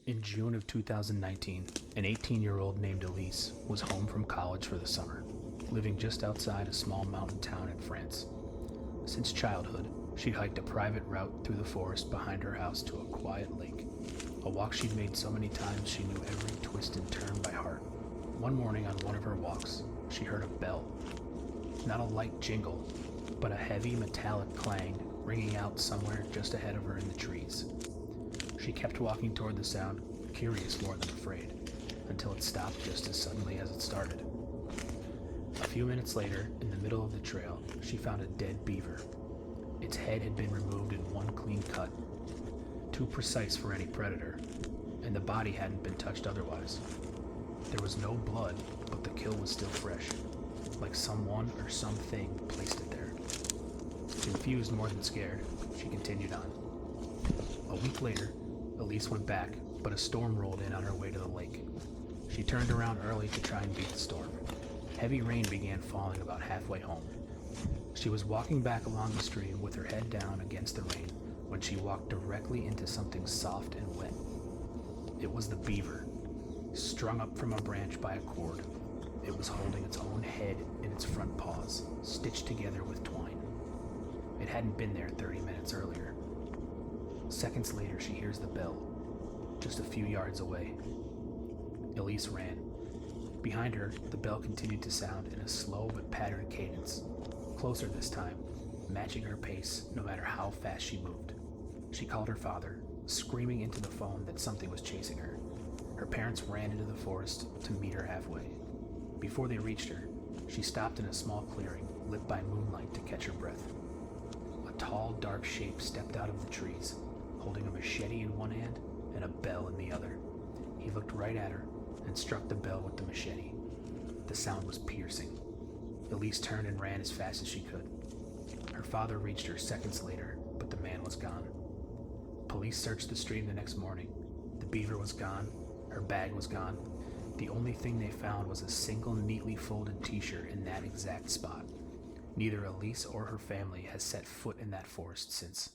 In June of 2019, an 18-year-old named Elise was home from college for the summer, living just outside a small mountain town in France. Since childhood, she'd hiked a private route through the forest behind her house to a quiet lake, a walk she'd made so many times she knew every twist and turn by heart. One morning on one of her walks, she heard a bell. Not a light jingle, but a heavy metallic clang ringing out somewhere just ahead of her in the trees. She kept walking toward the sound, curious more than afraid, until it stopped just as suddenly as it started. A few minutes later, in the middle of the trail, she found a dead beaver. Its head had been removed in one clean cut, too precise for any predator, and the body hadn't been touched otherwise. There was no blood, but the kill was still fresh, like someone or something placed it there. Confused more than scared, she continued on. A week later, Elise went back, but a storm rolled in on her way to the lake. She turned around early to try and beat the storm. Heavy rain began falling about halfway home. She was walking back along the stream with her head down against the rain when she walked directly into something soft and wet. It was the beaver, strung up from a branch by a cord. It was holding its own head in its front paws, stitched together with twine. It hadn't been there 30 minutes earlier. Seconds later, she hears the bell, just a few yards away. Elise ran. Behind her, the bell continued to sound in a slow but patterned cadence, closer this time, matching her pace no matter how fast she moved. She called her father, screaming into the phone that something was chasing her. Her parents ran into the forest to meet her halfway. Before they reached her, she stopped in a small clearing, lit by moonlight to catch her breath. A tall, dark shape stepped out of the trees, holding a machete in one hand and a bell in the other. He looked right at her and struck the bell with the machete. The sound was piercing. Elise turned and ran as fast as she could. Her father reached her seconds later, but the man was gone. Police searched the stream the next morning. The beaver was gone. Her bag was gone. The only thing they found was a single neatly folded t-shirt in that exact spot. Neither Elise or her family has set foot in that forest since.